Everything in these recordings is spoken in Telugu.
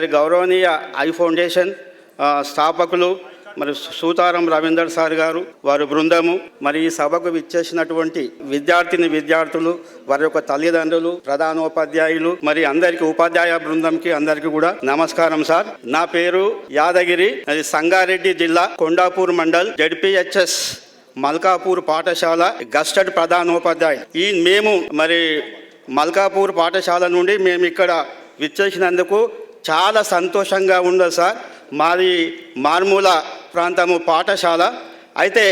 మరి గౌరవనీయ ఐ ఫౌండేషన్ స్థాపకులు మరి సూతారం రవీందర్ సార్ గారు, వారి బృందము, మరి ఈ సభకు విచ్చేసినటువంటి విద్యార్థులు, వారి యొక్క తల్లిదండ్రులు, ప్రధానోపాధ్యాయులు, మరి అందరికీ ఉపాధ్యాయ బృందంకి అందరికీ కూడా నమస్కారం సార్. నా పేరు యాదగిరి, అది సంగారెడ్డి జిల్లా కొండాపూర్ మండల్ జడ్పిహెచ్ఎస్ మల్కాపూర్ పాఠశాల గస్టడ్ ప్రధానోపాధ్యాయులు. మేము మరి మల్కాపూర్ పాఠశాల నుండి మేము ఇక్కడ విచ్చేసినందుకు చాలా సంతోషంగా ఉంది సార్. మాది మారుమూల ప్రాంతము పాఠశాల. అయితే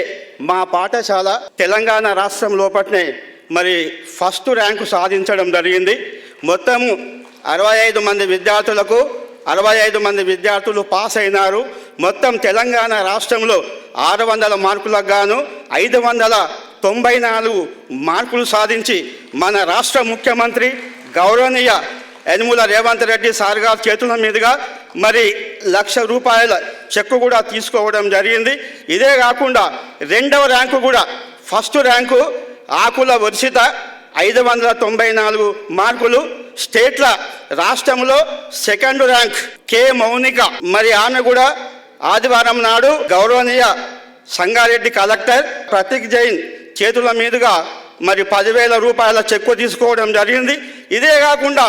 మా పాఠశాల తెలంగాణ రాష్ట్రం లోపట్నే మరి ఫస్ట్ ర్యాంకు సాధించడం జరిగింది. మొత్తము 65 మంది విద్యార్థులకు 65 మంది విద్యార్థులు పాస్ అయినారు. మొత్తం తెలంగాణ రాష్ట్రంలో 600 మార్కులకు గాను 594 మార్కులు సాధించి మన రాష్ట్ర ముఖ్యమంత్రి గౌరవనీయ యనమల రేవంత్ రెడ్డి సార్ గారి చేతుల మీదుగా మరి ₹1,00,000 చెక్కు కూడా తీసుకోవడం జరిగింది. ఇదే కాకుండా 2వ ర్యాంకు కూడా, ఫస్ట్ ర్యాంకు ఆకుల వర్షిత 594 మార్కులు, స్టేట్ల రాష్ట్రంలో 2nd ర్యాంక్ కే మౌనిక, మరి ఆమె కూడా ఆదివారం నాడు గౌరవనీయ సంగారెడ్డి కలెక్టర్ ప్రతీక్ జైన్ చేతుల మీదుగా మరి ₹10,000 చెక్కు తీసుకోవడం జరిగింది. ఇదే కాకుండా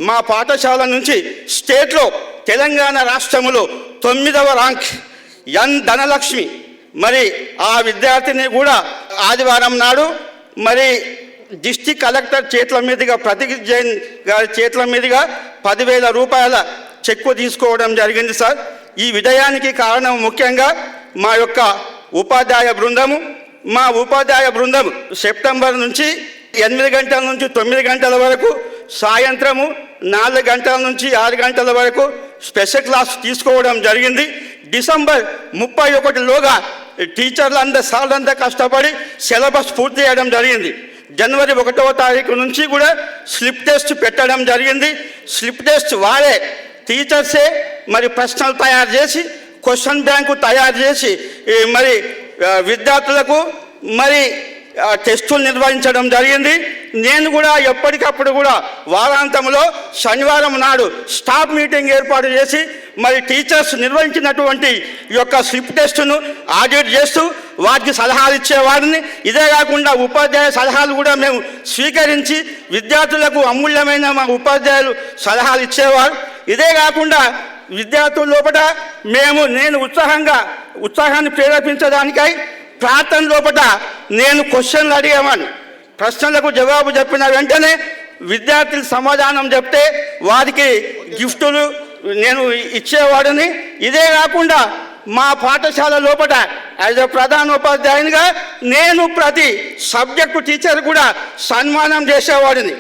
మా పాఠశాల నుంచి స్టేట్లో తెలంగాణ రాష్ట్రంలో 9వ ర్యాంక్ ఎన్ ధనలక్ష్మి, మరి ఆ విద్యార్థిని కూడా ఆదివారం నాడు మరి డిస్ట్రిక్ట్ కలెక్టర్ చేతుల మీదుగా ప్రతీక్ జైన్ గారి చేతుల మీదుగా ₹10,000 చెక్కు తీసుకోవడం జరిగింది సార్. ఈ విజయానికి కారణం ముఖ్యంగా మా యొక్క ఉపాధ్యాయ బృందము. మా ఉపాధ్యాయ బృందం సెప్టెంబర్ నుంచి 8 గంటల నుంచి 9 గంటల వరకు, సాయంత్రము 4 గంటల నుంచి 6 గంటల వరకు స్పెషల్ క్లాస్ తీసుకోవడం జరిగింది. డిసెంబర్ 31లోగా టీచర్లందరూ సార్లంతా కష్టపడి సిలబస్ పూర్తి చేయడం జరిగింది. జనవరి 1వ తారీఖు నుంచి కూడా స్లిప్ టెస్ట్ పెట్టడం జరిగింది. స్లిప్ టెస్ట్ వారే టీచర్సే మరి ప్రశ్నలు తయారు చేసి, క్వశ్చన్ బ్యాంకు తయారు చేసి మరి విద్యార్థులకు మరి టెస్టులు నిర్వహించడం జరిగింది. నేను కూడా ఎప్పటికప్పుడు కూడా వారాంతంలో శనివారం నాడు స్టాఫ్ మీటింగ్ ఏర్పాటు చేసి మరి టీచర్స్ నిర్వహించినటువంటి ఈ యొక్క స్లిప్ టెస్టును ఆడిట్ చేస్తూ వాటికి సలహాలు ఇచ్చేవాడిని. ఇదే కాకుండా ఉపాధ్యాయ సలహాలు కూడా మేము స్వీకరించి విద్యార్థులకు అమూల్యమైన మా ఉపాధ్యాయులు సలహాలు ఇచ్చేవారు. ఇదే కాకుండా విద్యార్థుల లోపల నేను ఉత్సాహాన్ని ప్రేరేపించడానికై ప్రార్థన లోపల నేను క్వశ్చన్లు అడిగేవాడిని. ప్రశ్నలకు జవాబు చెప్పిన వెంటనే విద్యార్థులు సమాధానం చెప్తే వారికి గిఫ్టులు నేను ఇచ్చేవాడిని. ఇదే కాకుండా మా పాఠశాల లోపల యాజ్ ఎ ప్రధానోపాధ్యాయునిగా నేను ప్రతి సబ్జెక్టు టీచర్ కూడా సన్మానం చేసేవాడిని.